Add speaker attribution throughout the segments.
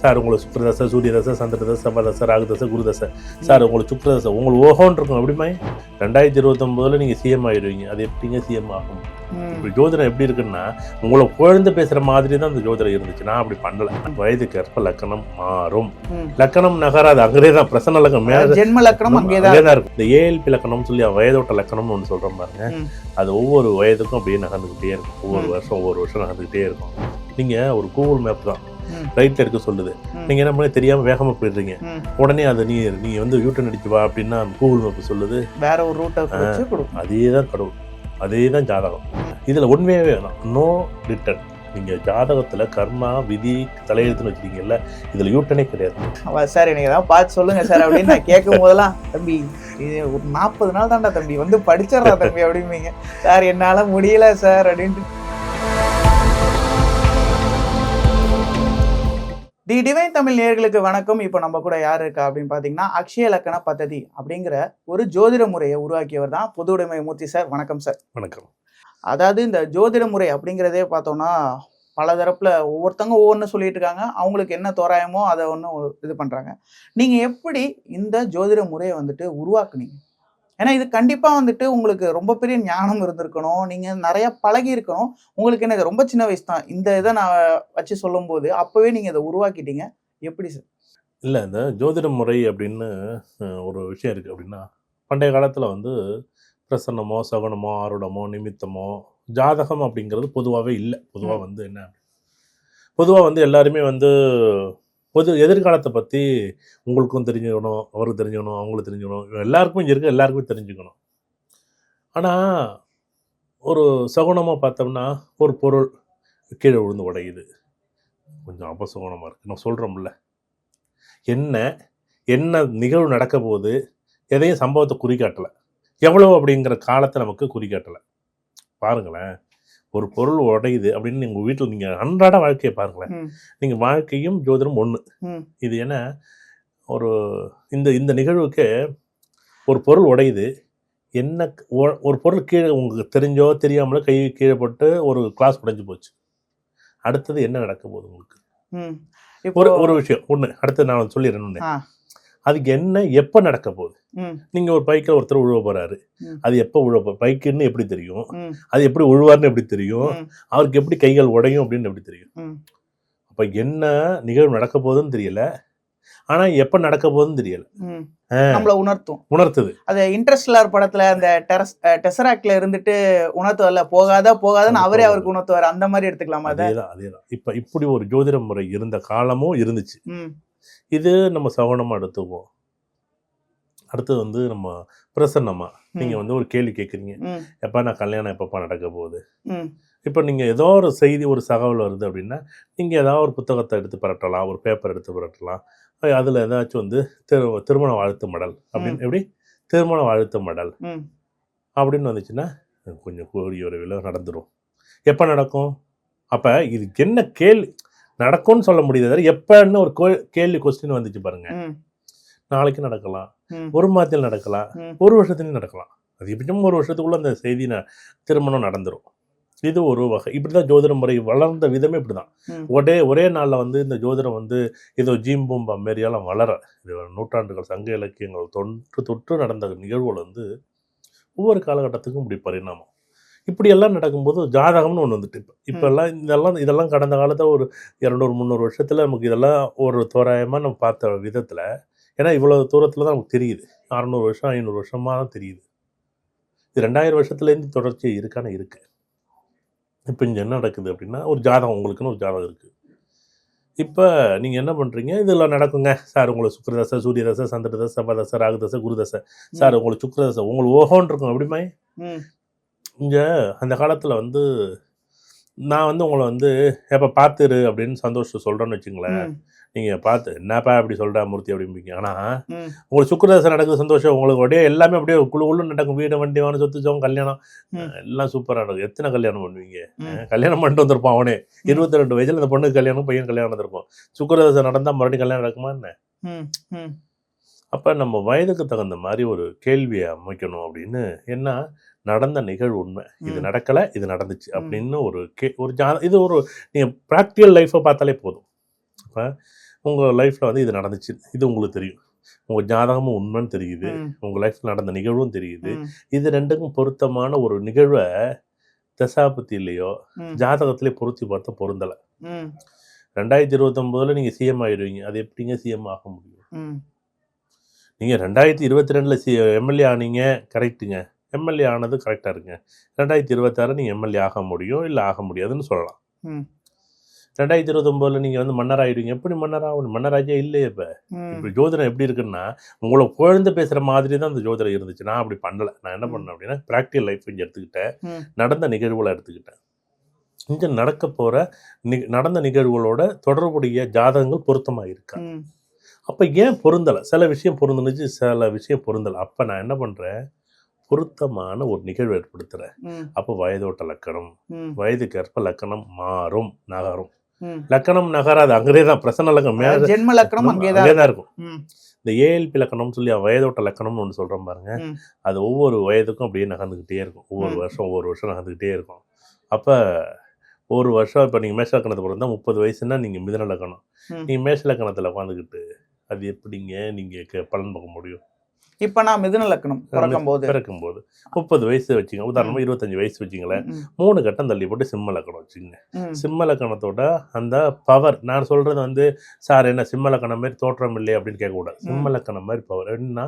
Speaker 1: Sir உங்களுக்கு சுக்கிரதசை, சூரியதசை, சந்திரதசை, செவ்வாதசை, ராகுதசை, குருதசை, sir உங்களுக்கு சுக்கிரதசை உங்களுக்கு ஓஹோன்னு இருக்கும். எப்படிமா 2029 நீங்கள் சிஎம் ஆயிடுவீங்க. அது எப்படிங்க சிஎம் ஆகும்? இப்படி ஜோதிடம் எப்படி இருக்குன்னா உங்களை புகழ்ந்து பேசுற மாதிரி தான் அந்த ஜோதிடம் இருந்துச்சு. நான் அப்படி பண்ணல. வயதுக்கு ஏற்ப லக்கணம் மாறும். லக்கணம் நகராது, அங்கேயே தான் பிரசன்ன லக்கணம், ஜென்ம லக்கணம் அங்கேதான் இருக்கும். இந்த ஏஎல்பி லக்கணம் சொல்லி வயதோட்ட லக்கணம்னு ஒன்று சொல்றோம் பாருங்க, அது ஒவ்வொரு வயதுக்கும் அப்படியே நகர்ந்துக்கிட்டே இருக்கும். ஒவ்வொரு வருஷம் நகர்ந்துக்கிட்டே இருக்கும். நீங்க ஒரு கூகுள் மேப் தான் ரைட்ல இருக்க சொல்லுது, நீங்க என்ன பண்ணி தெரியாம வேகமா போயிடுறீங்க, உடனே அது நீ வந்து யூட்டன் அடிச்சு வா அப்படின்னா கூகுள் மேப் சொல்லுது வேற ஒரு ரூட்டை. அதே தான் கடவுள், அதே தான் ஜாதகம். இதுல உண்மையே வேணும், நோ ரிட்டன். நீங்க ஜாதகத்துல கர்மா விதி தலையெழுத்துன்னு வச்சிருக்கீங்கல்ல, இதுல யூட்டனே கிடையாது.
Speaker 2: சார் எனக்கு ஏதாவது பார்த்து சொல்லுங்க சார் அப்படின்னு நான் கேட்கும் போதெல்லாம், தம்பி இது ஒரு 40 நாள் தான்டா தம்பி வந்து படிச்சிடறா தம்பி அப்படிம்பீங்க. சார் என்னால முடியல சார் அப்படின்ட்டு. தி டிவைன் தமிழ் நேயர்களுக்கு வணக்கம். இப்போ நம்ம கூட யார் இருக்கா அப்படின்னு பார்த்தீங்கன்னா, அக்ஷய லக்கண பத்ததி அப்படிங்கிற ஒரு ஜோதிட முறையை உருவாக்கியவர் தான் பொதுவுடைமை மூர்த்தி சார். வணக்கம் சார்.
Speaker 1: வணக்கம்.
Speaker 2: அதாவது இந்த ஜோதிட முறை அப்படிங்கிறதே பார்த்தோம்னா பல தரப்புல ஒவ்வொருத்தவங்க ஒவ்வொன்று சொல்லிட்டு இருக்காங்க. அவங்களுக்கு என்ன தோராயமோ அதை ஒன்று இது பண்ணுறாங்க. நீங்கள் எப்படி இந்த ஜோதிட முறையை வந்துட்டு உருவாக்குனீங்க? ஏன்னா இது கண்டிப்பாக வந்துட்டு உங்களுக்கு ரொம்ப பெரிய ஞானம் இருந்திருக்கணும், நீங்கள் நிறையா பழகி இருக்கணும். உங்களுக்கு என்ன ரொம்ப சின்ன வயசு தான், இந்த இதை நான் வச்சு சொல்லும்போது அப்போவே நீங்கள் இதை உருவாக்கிட்டீங்க. எப்படி சார்?
Speaker 1: இல்லை, இந்த ஜோதிட முறை அப்படின்னு ஒரு விஷயம் இருக்குது. அப்படின்னா பண்டைய காலத்தில் வந்து பிரசன்னமோ சகுனமோ ஆருடமோ நிமித்தமோ ஜாதகம் அப்படிங்கிறது பொதுவாகவே இல்லை. பொதுவாக வந்து என்ன, பொதுவாக வந்து எல்லாருமே வந்து எதிர்காலத்தை பற்றி உங்களுக்கும் தெரிஞ்சுக்கணும், அவருக்கு தெரிஞ்சுக்கணும், அவங்களுக்கு தெரிஞ்சுக்கணும், எல்லாருக்குமே இங்கே இருக்க எல்லாருக்குமே தெரிஞ்சுக்கணும். ஆனால் ஒரு சகுனமாக பார்த்தோம்னா ஒரு பொருள் கீழே விழுந்து உடையுது, கொஞ்சம் அபசகுனமாக இருக்குது. நான் சொல்கிறோம்ல, என்ன நிகழ்வு நடக்க போகுது, எதையும் சம்பவத்தை குறிக்காட்டலை, எவ்வளோ அப்படிங்கிற காலத்தை நமக்கு குறிக்காட்டலை. பாருங்களேன், ஒரு பொருள் உடையுது அப்படின்னு நீங்கள் வீட்டில் நீங்கள் அன்றாட வாழ்க்கையை பாருங்களேன். நீங்கள் வாழ்க்கையும் ஜோதிடம் ஒன்று. இது என்ன, இந்த நிகழ்வுக்கு ஒரு பொருள் உடையுது, என்ன ஒரு பொருள் கீழே உங்களுக்கு தெரிஞ்சோ தெரியாமலோ கை கீழே போட்டு ஒரு கிளாஸ் உடைஞ்சு போச்சு, அடுத்தது என்ன நடக்க போகுது உங்களுக்கு? ஒரு விஷயம் ஒன்று, அடுத்தது நான் சொல்லிடுறேன்னு, அதுக்கு என்ன எப்போ நடக்க போகுது? நீங்கள் ஒரு பைக்கில் ஒருத்தர் உழுவ போகிறாரு, அது எப்போ பைக்குன்னு எப்படி தெரியும்? அது எப்படி உழுவார்னு எப்படி தெரியும்? அவருக்கு எப்படி கைகள் உடையும் அப்படின்னு எப்படி தெரியும்? அப்போ என்ன நிகழ்வு நடக்க போகுதுன்னு தெரியல, ஆனால் எப்போ நடக்க போகுதுன்னு தெரியல.
Speaker 2: நம்மளை உணர்த்துது. அது இன்டர்ஸ்டெல்லார் படத்தில் அந்த டெசராக்ட்ல இருந்துட்டு உணர்த்துவல்ல, போகாதன்னு அவரே அவருக்கு உணர்த்துவார், அந்த மாதிரி எடுத்துக்கலாமா?
Speaker 1: அதேதான். இப்போ இப்படி ஒரு ஜோதிட முறை இருந்த காலமும் இருந்துச்சு. இது நம்ம சகுனமாக எடுத்துக்குவோம். அடுத்தது வந்து நம்ம பிரசன்னமா, நீங்கள் வந்து ஒரு கேள்வி கேட்குறீங்க, எப்போ நான் கல்யாணம் எப்பப்பா நடக்க போகுது? இப்போ நீங்கள் ஏதோ ஒரு செய்தி, ஒரு தகவல் வருது அப்படின்னா நீங்கள் ஏதாவது ஒரு புத்தகத்தை எடுத்து பரட்டலாம், ஒரு பேப்பர் எடுத்து பரட்டலாம். அதில் ஏதாச்சும் வந்து திருமண வாழ்த்து மடல் அப்படின்னு, எப்படி திருமண வாழ்த்து மடல் அப்படின்னு வந்துச்சுன்னா கொஞ்சம் கூடிய விரைவில் நடந்துடும். எப்போ நடக்கும்? அப்போ இது என்ன கேள்வி நடக்கும்னு சொல்ல முடியாது. எப்பன்னு ஒரு கேள்வி கொஸ்டின் வந்துச்சு பாருங்க, நாளைக்கு நடக்கலாம், ஒரு மாதத்தில் நடக்கலாம், ஒரு வருஷத்துலையும் நடக்கலாம். அது எப்படியும் ஒரு வருஷத்துக்குள்ள அந்த செய்தி திருமணம் நடந்துடும். இது ஒரு வகை. இப்படிதான் ஜோதிட முறை வளர்ந்த விதமே இப்படிதான். ஒரே நாளில் வந்து இந்த ஜோதிடம் வந்து ஏதோ ஜீம்பூம்பா மாரியெல்லாம் வளர, இது நூற்றாண்டுகள் சங்க இலக்கியங்கள் தொற்று நடந்த நிகழ்வுகள் வந்து ஒவ்வொரு காலகட்டத்துக்கும் இப்படி பரிணாமம். இப்படியெல்லாம் நடக்கும்போது ஜாதகம்னு ஒன்று வந்துட்டு இப்போல்லாம் இதெல்லாம் கடந்த காலத்தில் ஒரு 200-300 வருஷத்தில் நமக்கு இதெல்லாம் ஒரு தோராயமாக நம்ம பார்த்த விதத்தில், ஏன்னா இவ்வளோ தூரத்தில் தான் நமக்கு தெரியுது. 600 வருஷம் 500 வருஷமாக தான் தெரியுது. இது 2000 வருஷத்துலேருந்து தொடர்ச்சி இருக்கான இருக்குது. இப்போ இங்கே என்ன நடக்குது அப்படின்னா, ஒரு ஜாதகம், உங்களுக்குன்னு ஒரு ஜாதகம் இருக்குது. இப்போ நீங்கள் என்ன பண்ணுறீங்க, இதெல்லாம் நடக்குங்க சார், உங்களுக்கு சுக்கிரதசை, சூரியதசை, சந்திரதசை, செவ்வாதசை, ராகுதசை, குருதசை, சார் உங்களுக்கு சுக்கிரதசை உங்களுக்கு ஓஹோன்னு இருக்கும். எப்படிமா இங்கே அந்த காலத்தில் வந்து நான் வந்து உங்களை வந்து எப்போ பார்த்துரு அப்படின்னு சந்தோஷம் சொல்கிறேன்னு வச்சுங்களேன், நீங்கள் பார்த்து என்னப்பா அப்படி சொல்கிறா மூர்த்தி அப்படிம்பீங்க. ஆனால் உங்களுக்கு சுக்கிரதசை நடக்குது, சந்தோஷம், உங்களுக்கு அப்படியே எல்லாமே அப்படியே குழு நடக்கும், வீடு வண்டி வாங்க சொத்து சோகம் கல்யாணம் எல்லாம் சூப்பராக நடக்கும். எத்தனை கல்யாணம் பண்ணுவீங்க? கல்யாணம் பண்ணிட்டு வந்திருப்பான் அவனே, 22 வயசில் இந்த பொண்ணுக்கு கல்யாணம், பையன் கல்யாணம் நடந்திருக்கும். சுக்கிரதசை நடந்தால் மறுபடியும் கல்யாணம் நடக்குமா என்ன? அப்போ நம்ம வயதுக்கு தகுந்த மாதிரி ஒரு கேள்வியை அமைக்கணும். அப்படின்னு என்ன நடந்த நிகழ்வு உண்மை, இது நடக்கலை, இது நடந்துச்சு அப்படின்னு ஒரு இது ஒரு நீங்கள் ப்ராக்டிக்கல் லைஃப்பை பார்த்தாலே போதும். இப்போ உங்கள் லைஃப்பில் வந்து இது நடந்துச்சு, இது உங்களுக்கு தெரியும். உங்கள் ஜாதகமும் உண்மைன்னு தெரியுது, உங்கள் லைஃப்பில் நடந்த நிகழ்வும் தெரியுது. இது ரெண்டுக்கும் பொருத்தமான ஒரு நிகழ்வை தசாபத்திலையோ ஜாதகத்திலே பொருத்தி பார்த்தா பொருந்தலை. 2029 நீங்கள் சிஎம் ஆகிடுவீங்க. அது எப்படிங்க சிஎம் ஆக முடியும்? நீங்கள் 2022 எம்எல்ஏ ஆனீங்க, கரெக்டுங்க. எம்எல்ஏ ஆனது கரெக்டாக இருக்குங்க. 2026 நீங்கள் எம்எல்ஏ ஆக முடியும், இல்லை ஆக முடியாதுன்னு சொல்லலாம். 2029 நீங்கள் வந்து மன்னர் ஆகிடுவீங்க. எப்படி மன்னர் ஆகணும்? மன்னராஜே இல்லையே. இப்போ ஜோதிடம் எப்படி இருக்குன்னா, உங்களை குழந்தை பேசுகிற மாதிரி தான் அந்த ஜோதிடம் இருந்துச்சு. நான் அப்படி பண்ணலை. நான் என்ன பண்ணேன் அப்படின்னா, ப்ராக்டிக்கல் லைஃப் இங்கே எடுத்துக்கிட்டேன், நடந்த நிகழ்வுகளை எடுத்துக்கிட்டேன். இங்கே நடக்க போகிற நடந்த நிகழ்வுகளோட தொடர்புடைய ஜாதகங்கள் பொருத்தமாக இருக்கா? அப்போ ஏன் பொருந்தலை? சில விஷயம் பொருந்துனுச்சு, சில விஷயம் பொருந்தலை. அப்போ நான் என்ன பண்ணுறேன், பொருத்தமான ஒரு நிகழ்வு ஏற்படுத்துகிறேன். அப்போ வயதோட்ட லக்கணம், வயதுக்கேற்ப லக்கணம் மாறும், நகரும். லக்கணம் நகராது, அங்கே தான் பிரசன்ன லக்கணம்,
Speaker 2: ஜென்ம லக்கணம் அங்கே தான்
Speaker 1: இருக்கும். இந்த ஏஎல்பி லக்கணம்னு சொல்லி வயதோட்ட லக்கணம்னு ஒன்று சொல்கிறோம் பாருங்க, அது ஒவ்வொரு வயதுக்கும் அப்படியே நகர்ந்துக்கிட்டே இருக்கும். ஒவ்வொரு வருஷம் நகர்ந்துக்கிட்டே இருக்கும். அப்போ ஒரு வருஷம் இப்போ நீங்கள் மேஷ லக்கணத்தை பிறந்தா 30 வயசுன்னா நீங்கள் மிதுன லக்கணம். நீங்கள் மேஷ லக்கணத்தில் உட்காந்துக்கிட்டு அது எப்படிங்க நீங்கள் பலன் பார்க்க முடியும்?
Speaker 2: இப்போ நான் மிதுன லக்கணம் பிறக்கும்போது
Speaker 1: 30 வயசு வச்சுங்க, உதாரணமாக 25 வயசு வச்சுங்களேன். 3 கட்டம் தள்ளி போட்டு சிம்ம லக்கணம் வச்சுங்க. சிம்ம லக்கணத்தோட அந்த பவர், நான் சொல்கிறது வந்து சார் என்ன சிம்ம லக்கணம் மாதிரி தோற்றம் இல்லையே அப்படின்னு கேட்கக்கூடாது. சிம்ம லக்கணம் மாதிரி பவர் என்னன்னா,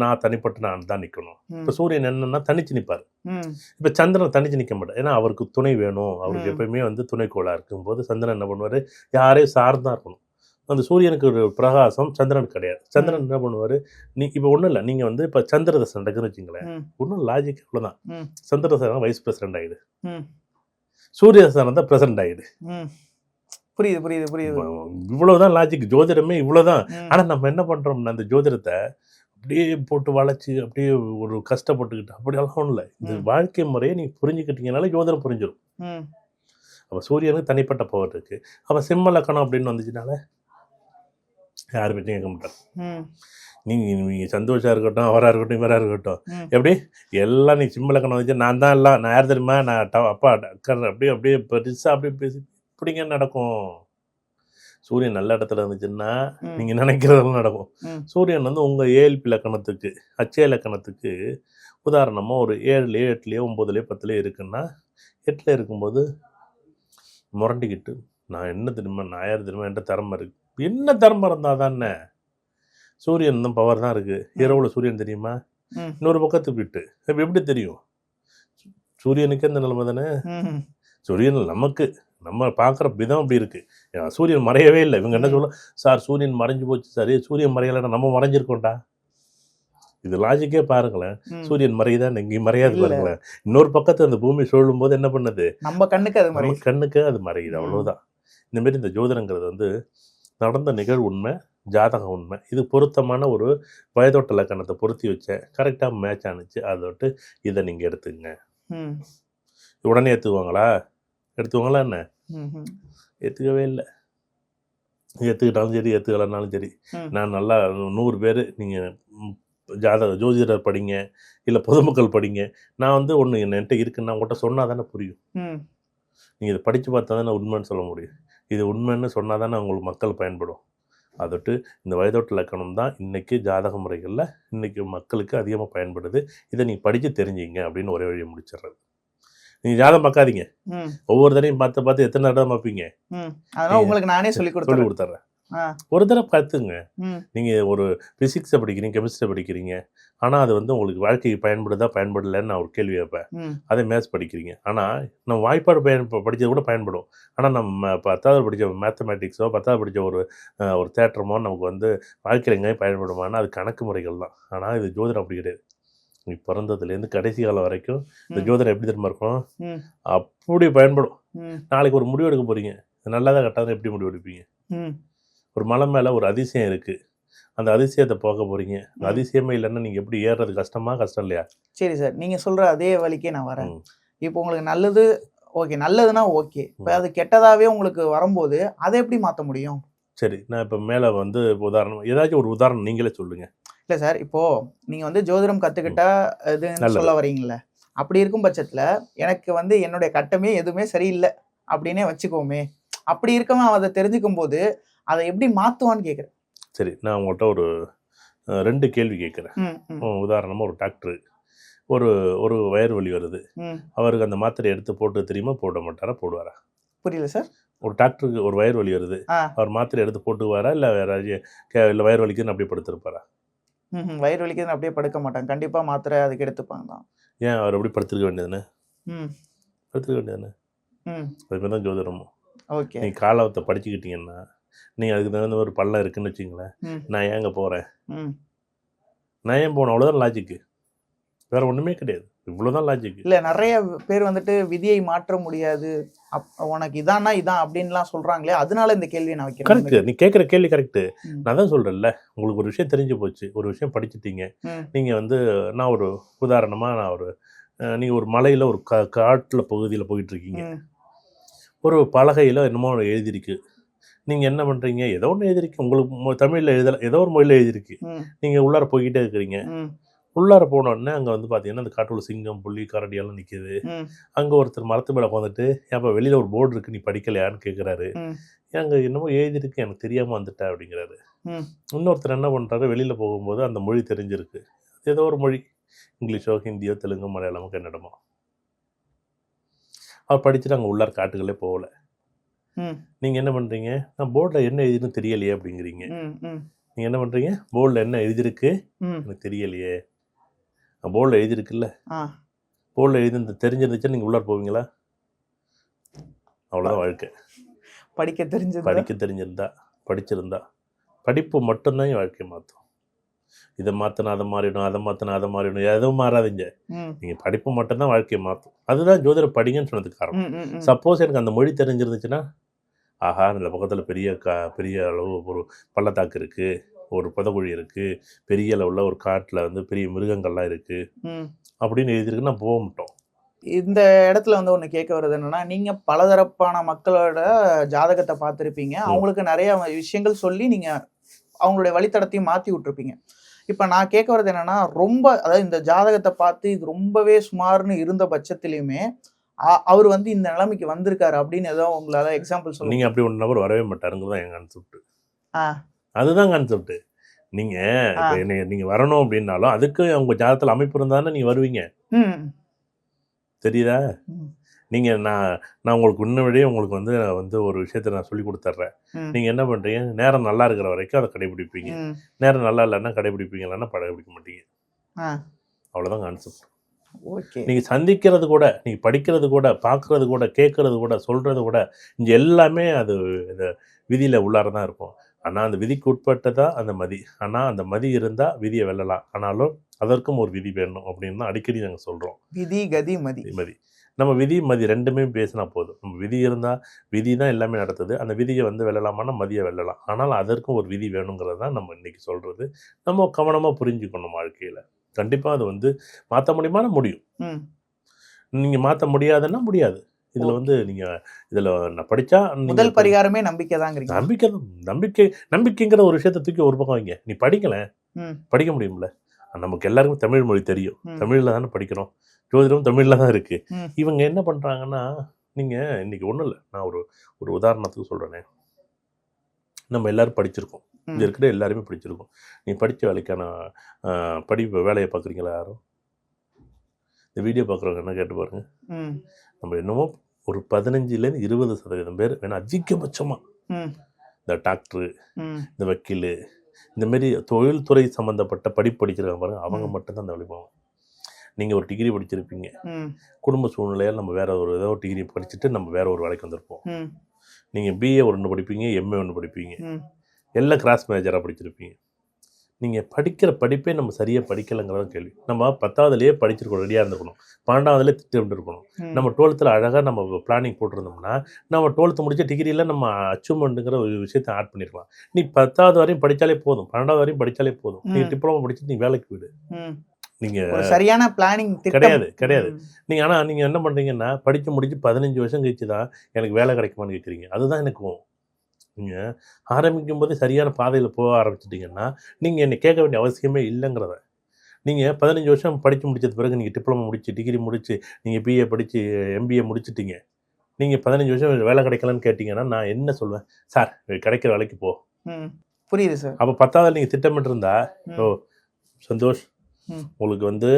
Speaker 1: நான் தனிப்பட்டு நான் தான் நிற்கணும். இப்போ சூரியன் என்னன்னா தனிச்சு நிற்பார். இப்போ சந்திரன் தனிச்சு நிற்க மாட்டார். ஏன்னா அவருக்கு துணை வேணும். அவருக்கு எப்பயுமே வந்து துணைக்கோளாக இருக்கும்போது சந்திரன் என்ன பண்ணுவார், யாரையும் சார்ந்தான் இருக்கணும். அந்த சூரியனுக்கு ஒரு பிரகாசம் சந்திரனுக்கு கிடையாது. சந்திரன் என்ன பண்ணுவார், இப்போ ஒன்றும் இல்லை, நீங்கள் வந்து இப்போ சந்திரதசை நடக்குதுன்னு வச்சுங்களேன், ஒன்றும் லாஜிக் அவ்வளோதான். சந்திரதசை வைஸ் பிரசிடென்ட் ஆகிடு, சூரிய தசை தான் பிரசிடென்ட் ஆகிடு.
Speaker 2: புரியுது.
Speaker 1: இவ்வளவுதான் லாஜிக், ஜோதிடமே இவ்வளவுதான். ஆனா நம்ம என்ன பண்றோம்னா, அந்த ஜோதிடத்தை அப்படியே போட்டு வளைச்சு அப்படியே ஒரு கஷ்டப்பட்டுக்கிட்டு அப்படியெல்லாம் ஒன்றும் இல்லை. இந்த வாழ்க்கை முறையை நீங்க புரிஞ்சுக்கிட்டீங்கனால ஜோதிடம் புரிஞ்சிடும். அப்ப சூரியனுக்கு தனிப்பட்ட பவர் இருக்கு. அப்ப சிம்ம லக்கணம் அப்படின்னு வந்துச்சுனால யாரு பற்றியும் கேட்க மாட்டார். நீங்க சந்தோஷா இருக்கட்டும், அவரா இருக்கட்டும், இவரா இருக்கட்டும், எப்படி எல்லாம் நீ சிம்ம லக்கணம் வந்துச்சு, நான் தான் எல்லாம், நான் யார் தெரியுமா, நான் அப்பா அப்படியே அப்படியே பெருசா அப்படியே பேசி இப்படிங்க நடக்கும். சூரியன் நல்ல இடத்துல இருந்துச்சுன்னா நீங்க நினைக்கிறதெல்லாம் நடக்கும். சூரியன் வந்து உங்க ஏஎல்பி லக்கணத்துக்கு, அச்சய லக்கணத்துக்கு உதாரணமா ஒரு 7 8 9 10 இருக்குன்னா, 8 இருக்கும்போது முரண்டிக்கிட்டு நான் என்ன தெரியுமா, நான் யார் தெரியுமா, என்கிட்ட திறமை இருக்கு. என்ன திறமை இருந்தா தானே? சூரியன் தான் பவர் தான் இருக்கு. இரவுல சூரியன் தெரியுமா? இன்னொரு பக்கத்துக்கு விட்டு இப்போ எப்படி தெரியும்? சூரியனுக்கே இந்த நிலைமை தானே. சூரியன் நமக்கு நம்ம பார்க்குற விதம் அப்படி இருக்கு. சூரியன் மறையவே இல்லை. இவங்க என்ன சொல்ல, சார் சூரியன் மறைஞ்சு போச்சு சார், சூரியன் மறையலைன்னா நம்ம மறைஞ்சிருக்கோண்டா. இது லாஜிக்கே பாருங்களேன். சூரியன் மறையுதான், எங்கேயும் மறையாது பாருங்களேன். இன்னொரு பக்கத்து அந்த பூமி சொல்லும் போது என்ன பண்ணுது,
Speaker 2: நம்ம கண்ணுக்கு
Speaker 1: அது மறையுது. அவ்வளவுதான். இந்த மாதிரி இந்த ஜோதிடங்கிறது வந்து நடந்த நிகழ்வு உண்மை, ஜாதகம் உண்மை. இது பொருத்தமான ஒரு வயதோட்ட லக்கணத்தை பொருத்தி வச்சேன், கரெக்டாக மேட்ச் ஆனிச்சு. அதை விட்டு இதை நீங்கள் எடுத்துங்க. உடனே எடுத்துக்குவாங்களா என்ன? ஏற்றுக்கவே இல்லை. ஏற்றுக்கிட்டாலும் சரி, ஏற்றுக்கலனாலும் சரி, நான் நல்லா 100 பேர் நீங்கள் ஜோதிடர் படிங்க, இல்லை பொதுமக்கள் படிங்க. நான் வந்து ஒன்று என்கிட்ட இருக்குன்னு உங்கள்கிட்ட சொன்னால் தானே புரியும். நீங்கள் இதை படித்து பார்த்தா தானே உண்மைன்னு சொல்ல முடியும். இது உண்மைன்னு சொன்னால் தானே உங்களுக்கு மக்கள் பயன்படும். அதோட்டு இந்த வயதோட்ட லக்கணம் தான் இன்றைக்கி ஜாதக முறைகளில் இன்றைக்கி மக்களுக்கு அதிகமாக பயன்படுது. இதை நீங்கள் படித்து தெரிஞ்சிங்க அப்படின்னு ஒரே வழியை முடிச்சிடுறது. நீங்கள் ஜாதகம் பார்க்காதீங்க, ஒவ்வொரு தடையும் பார்த்து எத்தனை தடவை பார்ப்பீங்க.
Speaker 2: அதெல்லாம் உங்களுக்கு நானே சொல்லி
Speaker 1: கொடுத்துட்றேன். ஒரு தடவை பார்த்துங்க. நீங்கள் ஒரு ஃபிசிக்ஸை படிக்கிறீங்க, கெமிஸ்ட்ரி படிக்கிறீங்க, ஆனால் அது வந்து உங்களுக்கு வாழ்க்கைக்கு பயன்படலைன்னு நான் ஒரு கேள்வி வைப்பேன். அதே மேத்ஸ் படிக்கிறீங்க, ஆனால் நம்ம வாய்ப்பாடு படித்தது கூட பயன்படும். ஆனால் நம்ம 10வது படித்த மேத்தமேட்டிக்ஸோ 10வது படித்த ஒரு தேட்டரமோ நமக்கு வந்து வாழ்க்கையில் எங்கேயும் பயன்படுமானா அது கணக்கு முறைகள் தான். ஆனால் இது ஜோதிடம் அப்படி கிடையாது. நீ பிறந்ததுலேருந்து கடைசி காலம் வரைக்கும் இந்த ஜோதிடம் எப்படி தெரியுமா இருக்கும், அப்படி பயன்படும். நாளைக்கு ஒரு முடிவு எடுக்க போகிறீங்க, நல்லதாக கட்டாதான் எப்படி முடிவு எடுப்பீங்க? ஒரு மலை மேலே ஒரு அதிசயம் இருக்குது, அந்த அதிசயத்தை போக போகிறீங்க. அந்த அதிசயமே இல்லைன்னா நீங்கள் எப்படி ஏறுறது? கஷ்டம் இல்லையா?
Speaker 2: சரி சார், நீங்கள் சொல்கிற அதே வழிக்கே நான் வரேன். இப்போ உங்களுக்கு நல்லது ஓகே, நல்லதுன்னா ஓகே. இப்போ அது கெட்டதாகவே உங்களுக்கு வரும்போது அதை எப்படி மாற்ற முடியும்?
Speaker 1: சரி, நான் இப்போ மேலே வந்து உதாரணம், ஏதாச்சும் ஒரு உதாரணம் நீங்களே சொல்லுங்கள்.
Speaker 2: இல்லை சார், இப்போது நீங்கள் வந்து ஜோதிடம் கற்றுக்கிட்டா இதுன்னு சொல்ல வரீங்களே, அப்படி இருக்கும் பட்சத்தில் எனக்கு வந்து என்னுடைய கட்டமே எதுவுமே சரியில்லை அப்படின்னே வச்சுக்கோமே. அப்படி இருக்கவன் அதை தெரிஞ்சுக்கும் போது அதை எப்படி மாற்றுவான்னு கேட்குறேன்.
Speaker 1: சரி, நான் உங்கள்கிட்ட ஒரு 2 கேள்வி கேட்குறேன். உதாரணமாக ஒரு டாக்டர் ஒரு ஒரு வயிறு வலி வருது, அவருக்கு அந்த மாத்திரை எடுத்து போட்டு தெரியுமா, போட மாட்டாரா, போடுவாரா?
Speaker 2: புரியல சார்.
Speaker 1: ஒரு டாக்டருக்கு ஒரு வயிறு வலி வருது, அவர் மாத்திரை எடுத்து போட்டுவாரா, இல்லை வேற இல்லை வயிறு வலிக்குன்னு அப்படியே படுத்திருப்பாரா?
Speaker 2: வயிறு வலிக்குதுன்னு அப்படியே படுக்க மாட்டாங்க, கண்டிப்பாக மாத்திரை அதுக்கு எடுத்துப்பாங்க தான்.
Speaker 1: ஏன் அவர் அப்படி படுத்துருக்க வேண்டியதுன்னு? படுத்துருக்க வேண்டியதுன்னு. அதுமாதிரி தான் ஜோதிடமும்.
Speaker 2: ஓகே,
Speaker 1: நீங்கள் காலத்தை படிச்சுக்கிட்டீங்கன்னா, நீங்கள் அதுக்கு தகுந்த ஒரு பள்ளம் இருக்குன்னு வச்சிங்களேன், நான் ஏங்க போகிறேன், நான் ஏன் போகணும், அவ்வளோதான் லாஜிக்கு, வேற ஒன்றுமே கிடையாது, இவ்வளோதான் லாஜிக்கு.
Speaker 2: இல்லை, நிறைய பேர் வந்துட்டு விதியை மாற்ற முடியாது, உனக்கு இதானா இதான் அப்படின்லாம் சொல்கிறாங்களே, அதனால இந்த கேள்வியை நான் வைக்கிறேன்.
Speaker 1: கரெக்டு, நீ கேட்குற கேள்வி கரெக்டு. நான் தான் சொல்கிறேன்ல, உங்களுக்கு ஒரு விஷயம் தெரிஞ்சு போச்சு, ஒரு விஷயம் படிச்சுட்டீங்க. நீங்கள் வந்து நான் ஒரு உதாரணமாக நீங்கள் ஒரு மலையில் ஒரு காட்டில் பகுதியில் போயிட்டுருக்கீங்க, ஒரு பலகையில் என்னமோ எழுதிருக்கு, நீங்கள் என்ன பண்ணுறீங்க, ஏதோ ஒன்று எழுதிருக்கு, உங்களுக்கு தமிழில் எழுதலை, ஏதோ ஒரு மொழியில் எழுதிருக்கு, நீங்கள் உள்ளார போய்கிட்டே இருக்கிறீங்க. உள்ளார போனோடனே அங்கே வந்து பார்த்தீங்கன்னா அந்த காட்டுள்ள சிங்கம், புலி, கரடி எல்லாம் நிற்கிது. அங்கே ஒருத்தர் மரத்து மேலே உட்காந்துட்டு, ஏப்பா வெளியில் ஒரு போர்டு இருக்குது, நீ படிக்கலையான்னு கேட்குறாரு. அங்கே என்னமோ எழுதிருக்கு, எனக்கு தெரியாமல் வந்துட்டேன் அப்படிங்கிறாரு. இன்னொருத்தர் என்ன பண்ணுறாரு, வெளியில் போகும்போது அந்த மொழி தெரிஞ்சிருக்கு, ஏதோ ஒரு மொழி, இங்கிலீஷோ ஹிந்தியோ தெலுங்கு மலையாளமோ கன்னடமோ, அவர் படிச்சுட்டு அங்கே உள்ளார காட்டுகளே போகல. நீங்கள் என்ன பண்ணுறீங்க, நான் போர்டில் என்ன எழுதின்னு தெரியலையே அப்படிங்கிறீங்க. நீங்கள் என்ன பண்ணுறீங்க, போர்டில் என்ன எழுதிருக்கு எனக்கு தெரியலையே, போர்டில் எழுதிருக்குல்ல, போர்டில் எழுதி தெரிஞ்சிருந்துச்சா நீங்கள் உள்ளார போவீங்களா? அவ்வளோதான் வாழ்க்கை. படிக்க தெரிஞ்சிருந்தா, படிச்சிருந்தா, படிப்பு மட்டும்தான் என் வாழ்க்கையை மாற்றும். இதை மாற்றினா அதை மாறிடும், அதை மாற்றினா அதை மாறிடும், எதுவும் மாறாதீங்க, நீங்கள் படிப்பு மட்டும்தான் வாழ்க்கையை மாற்றும். அதுதான் ஜோதிட படிங்கன்னு சொன்னதுக்கு காரணம். சப்போஸ் எனக்கு அந்த மொழி தெரிஞ்சிருந்துச்சுன்னா, ஆஹா இந்த பக்கத்தில் பெரிய அளவு ஒரு பள்ளத்தாக்கு இருக்குது, ஒரு புதக்குழி இருக்குது, பெரிய அளவில் ஒரு காட்டில் வந்து பெரிய மிருகங்கள்லாம் இருக்குது அப்படின்னு எழுதிருக்கு, நான் போக மாட்டோம்.
Speaker 2: இந்த இடத்துல வந்து ஒன்று கேட்க வருது என்னன்னா, நீங்கள் பலதரப்பான மக்களோட ஜாதகத்தை பார்த்துருப்பீங்க, அவங்களுக்கு நிறைய விஷயங்கள் சொல்லி நீங்கள் அவங்களுடைய வழித்தடத்தையும் மாற்றி விட்டுருப்பீங்க. இப்போ நான் கேட்க வர்றது என்னன்னா, ரொம்ப அதாவது இந்த ஜாதகத்தை பார்த்து இது ரொம்பவே சுமார்னு இருந்த பட்சத்துலையுமே அவர் வந்து இந்த நிலைமைக்கு வந்திருக்காரு அப்படின்னு ஏதோ உங்களால எக்ஸாம்பிள் சொல்லுங்க.
Speaker 1: நீங்கள் அப்படி ஒரு நபர் வரவே மாட்டாருங்க தான் என் கான்செப்ட். அதுதான் கான்செப்ட். நீங்கள் வரணும் அப்படின்னாலும் அதுக்கு அவங்க ஜாதகத்தில் அமைப்பு இருந்தானே நீங்கள் வருவீங்க. தெரியுதா? நீங்கள் நான் உங்களுக்கு முன்னாடியே உங்களுக்கு வந்து ஒரு விஷயத்தை நான் சொல்லி கொடுத்துட்றேன். நீங்கள் என்ன பண்ணுறீங்க, நேரம் நல்லா இருக்கிற வரைக்கும் அதை கடைபிடிப்பீங்க, நேரம் நல்லா இல்லைன்னா கடைபிடிப்பீங்க, இல்லைன்னா கடைபிடிக்க மாட்டீங்க. அவ்வளோதான் கான்செப்ட். நீங்கள் சந்திக்கிறது கூட, நீங்கள் படிக்கிறது கூட, பார்க்குறது கூட, கேட்குறது கூட, சொல்கிறது கூட, இங்கே எல்லாமே அது விதியில் உள்ளார தான் இருக்கும். ஆனால் அந்த விதிக்கு உட்பட்டதான் அந்த மதி. ஆனால் அந்த மதி இருந்தால் விதியை வெல்லலாம், ஆனாலும் அதற்கும் ஒரு விதி வேணும் அப்படின்னு தான் அடிக்கடி நாங்கள் சொல்கிறோம்.
Speaker 2: விதி கதி மதி.
Speaker 1: நம்ம விதி மதி ரெண்டுமே பேசினா போதும். நம்ம விதி இருந்தால் விதி தான் எல்லாமே நடத்துது, அந்த விதியை வந்து வெல்லலாமான்னா மதியை வெல்லலாம், ஆனால் அதற்கும் ஒரு விதி வேணுங்கிறது தான் நம்ம இன்றைக்கி சொல்கிறது. நம்ம கவனமாக புரிஞ்சுக்கணும். வாழ்க்கையில் கண்டிப்பாக அது வந்து மாற்ற முடியுமானா முடியும், நீங்கள் மாற்ற முடியாதுன்னா முடியாது. இதில் வந்து நீங்கள் இதில் நான் படித்தா
Speaker 2: முதல் பரிகாரமே நம்பிக்கை தாங்கிறீங்க.
Speaker 1: நம்பிக்கைங்கிற ஒரு விஷயத்தை தூக்கி ஒரு பக்கம் வைங்க. நீ படிக்கலை, படிக்க முடியும்ல. நமக்கு எல்லாருக்கும் தமிழ் மொழி தெரியும், தமிழில் தானே படிக்கிறோம், ஜோதிடம் தமிழில் தான் இருக்குது. இவங்க என்ன பண்ணுறாங்கன்னா, நீங்கள் இன்றைக்கி ஒன்றும் இல்லை, நான் ஒரு உதாரணத்துக்கு சொல்கிறேனே, நம்ம எல்லோரும் படிச்சிருக்கோம், இங்கே இருக்கிற எல்லாருமே படிச்சிருக்கோம். நீ படித்த வேலைக்கான வேலையை பார்க்குறீங்களா? யாரும் இந்த வீடியோ பார்க்குறவங்க என்ன கேட்டு பாருங்க. நம்ம என்னமோ ஒரு 15% 20% பேர் வேணா அதிகபட்சமாக இந்த டாக்டரு, இந்த வக்கீல், இந்தமாரி தொழில்துறை சம்மந்தப்பட்ட படிப்பு படிச்சிருக்காங்க பாருங்க, அவங்க மட்டும்தான் அந்த வேலை போவாங்க. நீங்கள் ஒரு டிகிரி படிச்சிருப்பீங்க, குடும்ப சூழ்நிலையால் நம்ம வேற ஏதோ ஒரு டிகிரி படிச்சுட்டு நம்ம வேற ஒரு வேலைக்கு வந்திருப்போம். நீங்கள் பிஏ ஒன்று படிப்பீங்க, எம்ஏ ஒன்று படிப்பீங்க, எல்லாம் கிராஸ் மேஜராக படிச்சிருப்பீங்க. நீங்கள் படிக்கிற படிப்பே நம்ம சரியாக படிக்கலைங்கிறத கேள்வி. நம்ம 10வதுலேயே படிச்சிருக்கணும், ரெடியாக இருந்துக்கணும், 12வதுலேயே திட்டமிட்டு இருக்கணும். நம்ம 12th அழகாக நம்ம பிளானிங் போட்டிருந்தோம்னா நம்ம 12th முடிச்ச டிகிரியில் நம்ம அச்சீவ்மெண்ட்டுங்கிற ஒரு விஷயத்தை ஆட் பண்ணியிருக்கலாம். நீ 10வது வரையும் படித்தாலே போதும், 12வது வரையும் படித்தாலே போதும், நீங்கள் டிப்ளமோ படிச்சுட்டு நீ வேலைக்கு போயிடு. நீங்கள்
Speaker 2: சரியான பிளானிங்
Speaker 1: கிடையாது. நீங்கள் ஆனால் நீங்கள் என்ன பண்ணுறீங்கன்னா, படித்து முடிச்சு 15 வருஷம் கழிச்சு தான் எனக்கு வேலை கிடைக்குமான்னு கேட்குறீங்க. அதுதான் எனக்கு நீங்கள் ஆரம்பிக்கும் போதே சரியான பாதையில் போக ஆரம்பிச்சிட்டிங்கன்னா நீங்கள் என்னை கேட்க வேண்டிய அவசியமே இல்லைங்கிறத. நீங்கள் 15 வருஷம் படித்து முடிச்சது பிறகு நீங்கள் டிப்ளமோ முடிச்சு, டிகிரி முடித்து, நீங்கள் பிஏ படித்து, எம்பிஏ முடிச்சிட்டிங்க, நீங்கள் 15 வருஷம் வேலை கிடைக்கலன்னு கேட்டிங்கன்னா நான் என்ன சொல்லுவேன், சார் கிடைக்கிற வேலைக்கு போ.
Speaker 2: புரியுது சார்.
Speaker 1: அப்போ 10வது நீங்கள் திட்டமிட்டு இருந்தா, ஓ சந்தோஷ் உங்களுக்கு வந்து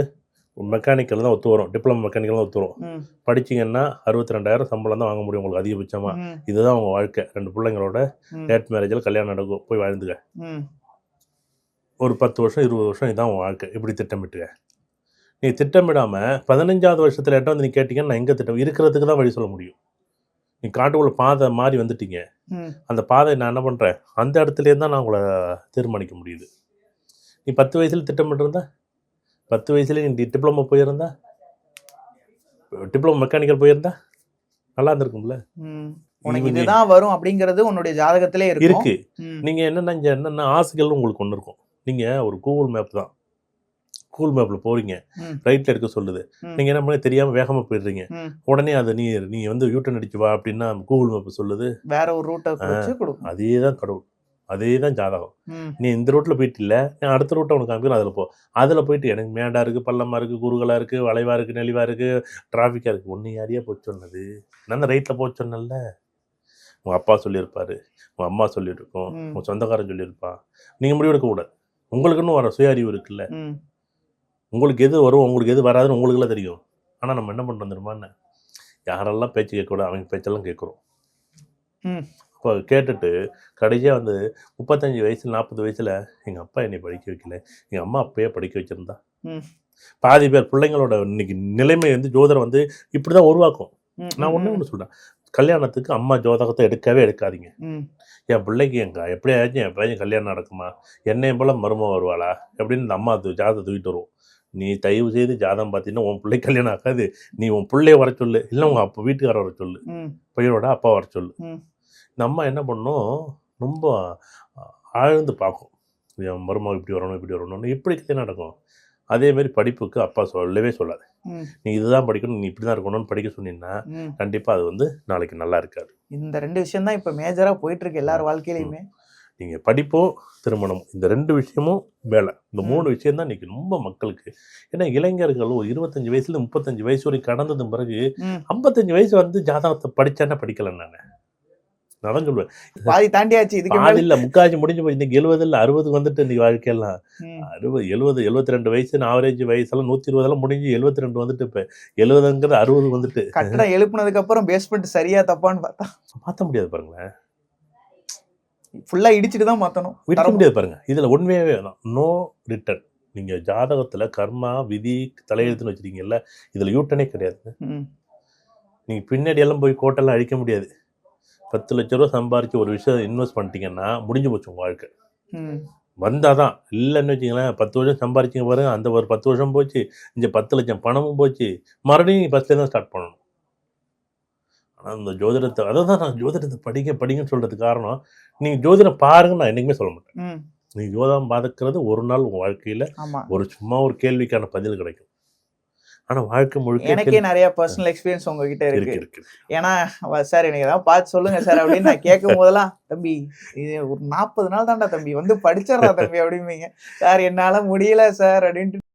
Speaker 1: மெக்கானிக்கல் தான் ஒத்து வரும், டிப்ளமோ மெக்கானிக்கல் தான் ஒத்து வரும், படிச்சிங்கன்னா 62,000 சம்பளம் தான் வாங்க முடியும் உங்களுக்கு அதிகபட்சமாக. இதுதான் உங்கள் வாழ்க்கை, 2 பிள்ளைங்களோட லேட் மேரேஜில் கல்யாணம் நடக்கும், போய் வாழ்ந்துக்க, ஒரு 10 வருஷம் 20 வருஷம் இதுதான் உங்கள் வாழ்க்கை, இப்படி திட்டமிட்டுக்க. நீ திட்டமிடாமல் 15வது வருஷத்தில் எட்ட வந்து நீ கேட்டிங்கன்னா நான் எங்கே திட்டம் இருக்கிறதுக்கு தான் வழி சொல்ல முடியும். நீ காட்டுக்குள்ள பாதை மாறி வந்துட்டீங்க, அந்த பாதை நான் என்ன பண்ணுறேன், அந்த இடத்துலேருந்து தான் நான் உங்களை தீர்மானிக்க முடியுது. நீ 10 வயசில் திட்டமிட்டு இருந்தா, 10 வயசுல நீ டிப்ளமோ போயிருந்தா, டிப்ளமோ மெக்கானிக்கல் போயிருந்தா நல்லா இருந்திருக்கும்ல.
Speaker 2: உனக்கு இதுதான் வரும் அப்படிங்கிறது உன்னுடைய ஜாதகத்திலே
Speaker 1: இருக்கு. நீங்க என்னென்ன ஆசைகள் உங்களுக்கு ஒன்று இருக்கும். நீங்க ஒரு கூகுள் மேப் தான், கூகுள் மேப்ல போறீங்க, ரைட்ல இருக்க சொல்லுது, நீங்க என்ன பண்ண தெரியாம வேகமா போயிடுறீங்க, உடனே அதை நீ வந்து யூட்டன் அடிச்சு வா அப்படின்னா கூகுள் மேப் சொல்லுது
Speaker 2: வேற ஒரு ரூட்டை கொடுக்கும்.
Speaker 1: அதே தான் கடவுள், அதே தான் ஜாதகம். நீ இந்த ரூட்டில் போயிட்டு இல்லை, நான் அடுத்த ரூட்டை உனக்கு காமிக்கிறேன், அதில் போ. அதில் போயிட்டு எனக்கு மேடாக இருக்குது, பள்ளமாக இருக்குது, குறுகலாக இருக்குது, வளைவாக இருக்குது, நெளிவாக இருக்குது, டிராஃபிக்காக இருக்குது. ஒன்று யாரையா போய் சொன்னது, நான் ரைட்டில் போய் சொன்னேன்ல. உங்கள் அப்பா சொல்லியிருப்பார், உங்கள் அம்மா சொல்லியிருக்கோம், உங்கள் சொந்தக்காரன் சொல்லியிருப்பான். நீங்கள் முடிவு எடுக்கக்கூடாது, உங்களுக்குன்னு வர சுய அறிவு இருக்குல்ல. உங்களுக்கு எது வரும் உங்களுக்கு எது வராதுன்னு உங்களுக்குலாம் தெரியும். ஆனால் நம்ம என்ன பண்ணுறோம் தெரியுமான்னு, யாரெல்லாம் பேச்சு கேட்கக்கூடாது அவங்க பேச்செல்லாம் கேட்குறோம். இப்போ கேட்டுட்டு கடைசியாக வந்து 35 வயசில் 40 வயசில் எங்கள் அப்பா என்னை படிக்க வைக்கல, எங்கள் அம்மா அப்பயே படிக்க வச்சுருந்தா. பாதி பேர் பிள்ளைங்களோட இன்னைக்கு நிலைமை வந்து ஜோதிடம் வந்து இப்படி தான் உருவாக்கும். நான் ஒன்று சொல்கிறேன், கல்யாணத்துக்கு அம்மா ஜோதகத்தை எடுக்கவே எடுக்காதீங்க. என் பிள்ளைக்கு எப்படியாச்சும் என் பையன் கல்யாணம் நடக்குமா, என்னையும் போல் மருமக வருவாளா அப்படின்னு இந்த அம்மா ஜாதகம் தூக்கிட்டு வருவோம். நீ தயவு செய்து ஜாதகம் பார்த்தீங்கன்னா உன் பிள்ளை கல்யாணம் ஆகாது. நீ உன் பிள்ளைய வர சொல்லு, இல்லை உங்கள் அப்பா வீட்டுக்கார வர சொல்லு, பையனோட அப்பா வர சொல்லு. இந்த அம்மா என்ன பண்ணும், ரொம்ப ஆழ்ந்து பார்க்கும், என் மருமக இப்படி வரணும் இப்படி வரணும்னு. இப்படி நடக்கும். அதேமாரி படிப்புக்கு அப்பா சொல்லவே சொல்லாது, நீ இதுதான் படிக்கணும், நீ இப்படி தான் இருக்கணும்னு படிக்க சொன்னீங்கன்னா கண்டிப்பாக அது வந்து நாளைக்கு நல்லா இருக்காது.
Speaker 2: இந்த 2 விஷயம் தான் இப்போ மேஜராக போயிட்டு இருக்கு எல்லார் வாழ்க்கையிலையுமே.
Speaker 1: நீங்கள் படிப்பும் திருமணம், இந்த 2 விஷயமும் வேலை, இந்த 3 விஷயம் தான் இன்றைக்கி ரொம்ப மக்களுக்கு. ஏன்னா இளைஞர்கள் ஒரு 25 வயசுல 35 வயசு வரைக்கும் கடந்தது பிறகு 55 வயசு வந்து ஜாதகத்தை படித்தானே படிக்கலை. நான் தான் சொல்லுவேன்,
Speaker 2: பாதி தாண்டியாச்சு,
Speaker 1: பாதி இல்லை முக்காஜி முடிஞ்சு போய். இன்னைக்கு 70 இல்லை 60 வந்துட்டு இன்னைக்கு வாழ்க்கையெல்லாம் 60 70 72 வயசு ஆவரேஜ் வயசெல்லாம் 120 முடிஞ்சு 72 வந்துட்டு இப்போ 70ங்கிறது 60 வந்துட்டு.
Speaker 2: கட்டணம் எழுப்புனதுக்கு அப்புறம் பேஸ்மெண்ட் சரியா தப்பான்னு
Speaker 1: மாற்ற முடியாது பாருங்களேன்,
Speaker 2: ஃபுல்லாக இடிச்சுட்டு தான் மாற்றணும்,
Speaker 1: விட முடியாது பாருங்க. இதில் உண்மையாகவே நோ ரிட்டர்ன். நீங்கள் ஜாதகத்தில் கர்மா விதி தலையெழுத்துன்னு வச்சுருக்கீங்கல்ல, இதில் யூட்டனே கிடையாது. நீங்கள் பின்னாடி எல்லாம் போய் கோட்டெல்லாம் அழிக்க முடியாது. 10 லட்ச ரூபா சம்பாரிச்சு ஒரு விஷயம் இன்வெஸ்ட் பண்ணிட்டீங்கன்னா முடிஞ்சு போச்சு உங்கள் வாழ்க்கை. வந்தால் தான், இல்லைன்னு வச்சிங்களேன் 10 வருஷம் சம்பாரிச்சிங்க பாருங்க, அந்த ஒரு 10 வருஷம் போச்சு, இந்த 10 லட்சம் பணமும் போச்சு, மறுபடியும் ஃபஸ்ட்லேருந்து தான் ஸ்டார்ட் பண்ணணும். ஆனால் இந்த ஜோதிடத்தை, அதை தான் நான் ஜோதிடத்தை படிங்கன்னு சொல்கிறதுக்கு காரணம், நீங்கள் ஜோதிடம் பாருங்கன்னு நான் என்றைக்குமே சொல்ல மாட்டேன். நீங்கள் ஜோதிடம் பார்த்துக்கிறது ஒரு நாள் உங்கள் வாழ்க்கையில் ஒரு சும்மா ஒரு கேள்விக்கான பதில் கிடைக்கும். ஆனால் வாழ்க்கை முழுக்க
Speaker 2: எனக்கே நிறைய பர்சனல் எக்ஸ்பீரியன்ஸ் உங்ககிட்ட இருக்கு. ஏன்னா சார் எனக்கு ஏதாவது பார்த்து சொல்லுங்க சார் அப்படின்னு நான் கேட்கும் போதெல்லாம், தம்பி இது ஒரு 40 நாள் தான்டா தம்பி வந்து படிச்சிடறா தம்பி அப்படிம்பீங்க. சார் என்னால் முடியல சார் அப்படின்ட்டு